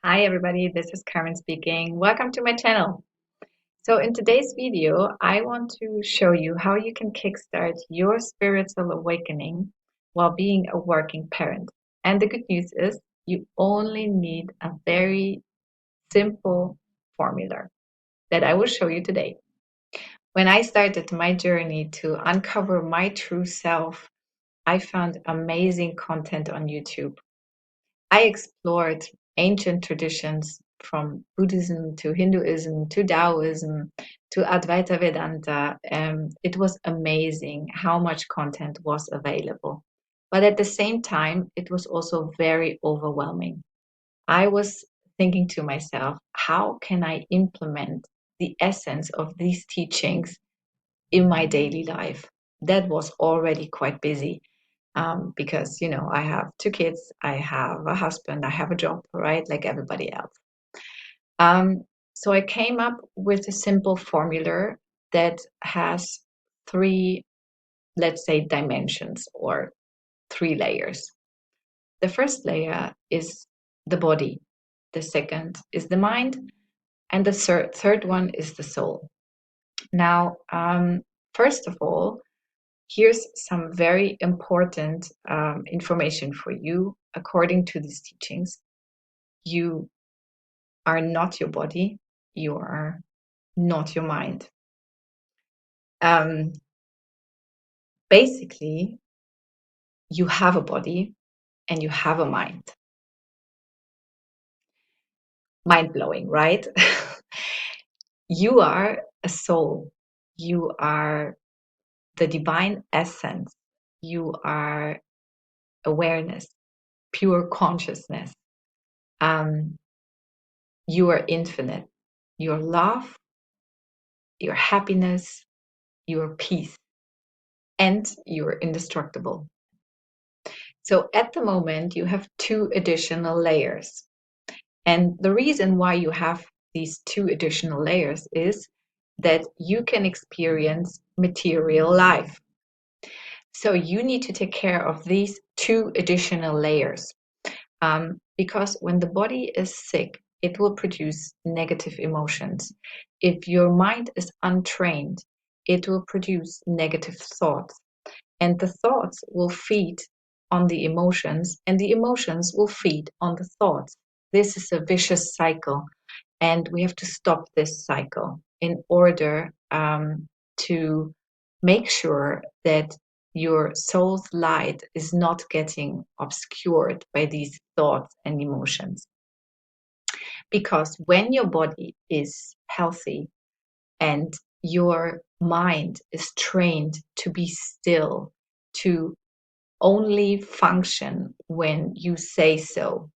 Hi everybody, this is Karen speaking. Welcome to my channel. So in today's video, I want to show you how you can kickstart your spiritual awakening while being a working parent. And the good news is you only need a very simple formula that I will show you today. When I started my journey to uncover my true self, I found amazing content on YouTube. I explored ancient traditions from Buddhism to Hinduism to Taoism to Advaita Vedanta. It was amazing how much content was available. But at the same time, it was also very overwhelming. I was thinking to myself, how can I implement the essence of these teachings in my daily life? That was already quite busy because I have two kids, I have a husband, I have a job, right, like everybody else. So I came up with a simple formula that has three, let's say, dimensions or three layers. The first layer is the body, the second is the mind, and the third one is the soul. Now, first of all, here's some very important information for you. According to these teachings, you are not your body, you are not your mind. Um, Basically, you have a body and you have a mind. Mind blowing, right? You are a soul, you are the divine essence, you are awareness, pure consciousness. You are infinite. Your love, your happiness, your peace, and you're indestructible. So at the moment, you have two additional layers. And the reason why you have these two additional layers is that you can experience material life. So you need to take care of these two additional layers. Because when the body is sick, it will produce negative emotions. If your mind is untrained, it will produce negative thoughts. And the thoughts will feed on the emotions, and the emotions will feed on the thoughts. This is a vicious cycle, and we have to stop this cycle in order to make sure that your soul's light is not getting obscured by these thoughts and emotions. Because when your body is healthy and your mind is trained to be still, to only function when you say so,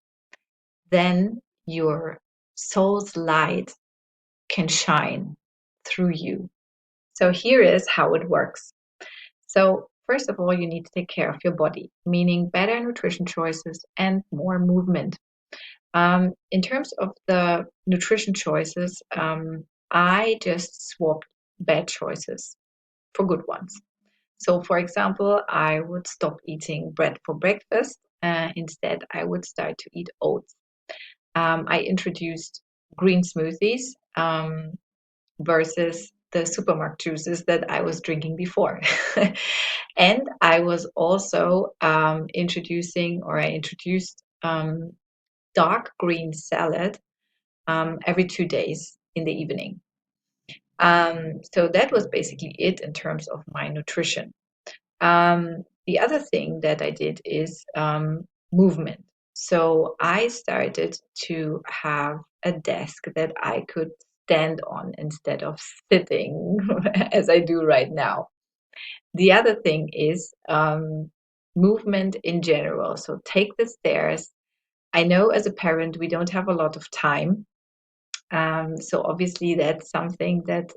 then your soul's light can shine through you. So here is how it works. So first of all, you need to take care of your body, meaning better nutrition choices and more movement. In terms of the nutrition choices, I just swapped bad choices for good ones. So, for example, I would stop eating bread for breakfast. Instead, I would start to eat oats. I introduced green smoothies versus the supermarket juices that I was drinking before. And I was also I introduced dark green salad every 2 days in the evening. So that was basically it in terms of my nutrition. The other thing that I did is movement. So I started to have a desk that I could stand on instead of sitting as I do right now. The other thing is movement in general. So take the stairs. I know as a parent, we don't have a lot of time. So obviously that's something that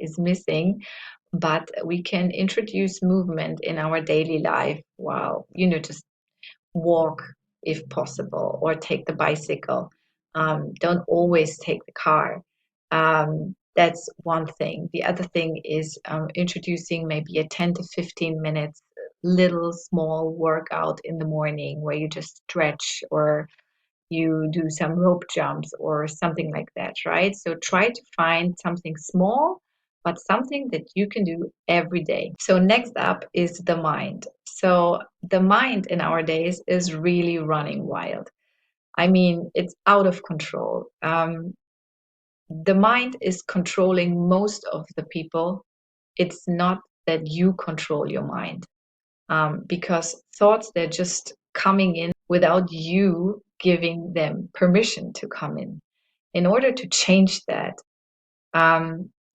is missing, but we can introduce movement in our daily life while, just walk if possible or take the bicycle. Don't always take the car. That's one thing. The other thing is introducing maybe a 10 to 15 minutes little small workout in the morning where you just stretch or you do some rope jumps or something like that, right? So try to find something small, but something that you can do every day. So next up is the mind. So the mind in our days is really running wild. I mean, it's out of control. The mind is controlling most of the people. It's not that you control your mind, because thoughts, they're just coming in without you giving them permission to come in. In order to change that,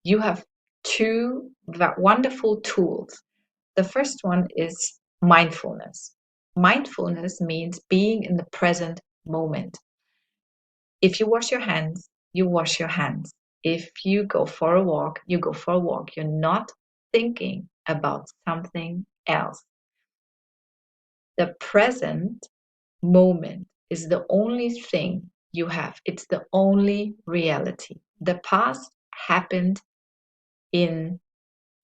you have two wonderful tools. The first one is mindfulness. Mindfulness means being in the present moment. If you wash your hands, you wash your hands. If you go for a walk, you go for a walk. You're not thinking about something else. The present moment is the only thing you have. It's the only reality. The past happened in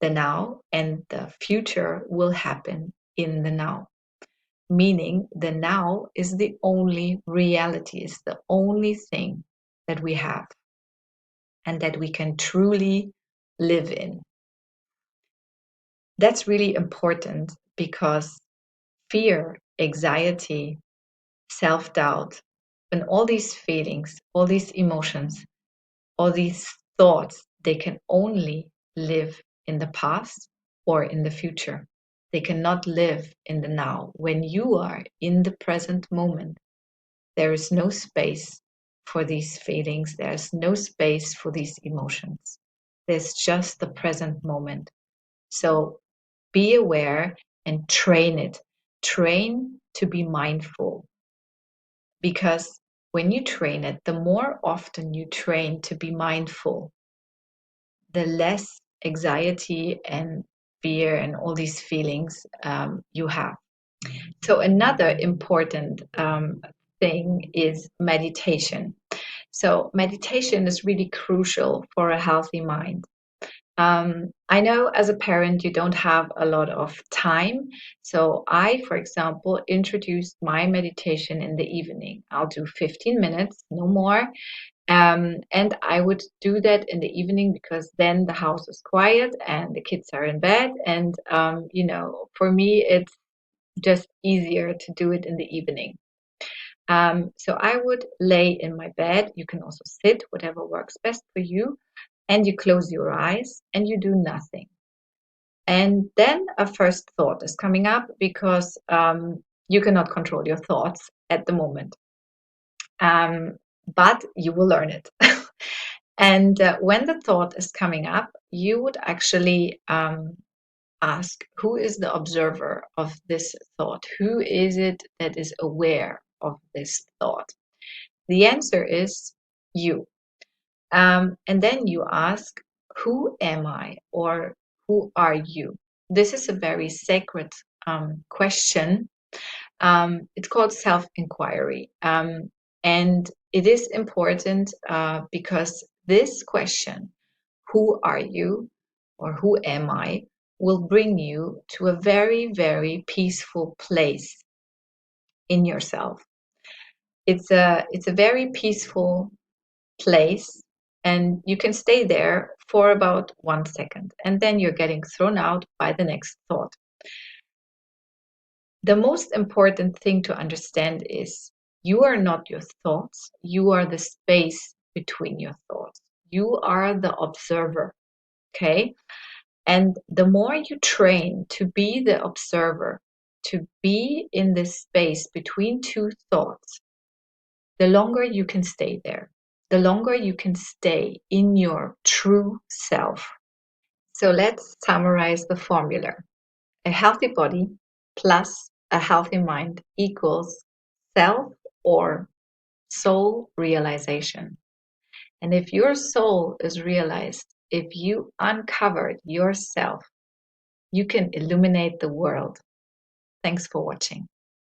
the now, and the future will happen in the now. Meaning, the now is the only reality, is the only thing that we have and that we can truly live in. That's really important because fear, anxiety, self doubt, and all these feelings, all these emotions, all these thoughts, they can only live in the past or in the future. They cannot live in the now. When you are in the present moment, there is no space for these feelings, there's no space for these emotions. There's just the present moment. So be aware and train it. Train to be mindful, because when you train it, the more often you train to be mindful, the less anxiety and fear and all these feelings you have. So another important thing is meditation. So meditation is really crucial for a healthy mind. I know as a parent, you don't have a lot of time. So I, for example, introduced my meditation in the evening. I'll do 15 minutes, no more. And I would do that in the evening because then the house is quiet and the kids are in bed. And, for me, it's just easier to do it in the evening. So I would lay in my bed. You can also sit, whatever works best for you. And you close your eyes and you do nothing. And then a first thought is coming up because you cannot control your thoughts at the moment. But you will learn it. And when the thought is coming up, you would actually ask, who is the observer of this thought? Who is it that is aware of this thought? The answer is you. And then you ask, who am I, or who are you? This is a very sacred question. It's called self-inquiry. And it is important because this question, who are you, or who am I, will bring you to a very, very peaceful place in yourself. It's a very peaceful place, and you can stay there for about 1 second, and then you're getting thrown out by the next thought. The most important thing to understand is you are not your thoughts, you are the space between your thoughts. You are the observer, okay? And the more you train to be the observer, to be in this space between two thoughts, the longer you can stay there, the longer you can stay in your true self. So let's summarize the formula. A healthy body plus a healthy mind equals self or soul realization. And if your soul is realized, if you uncovered yourself, you can illuminate the world. Thanks for watching.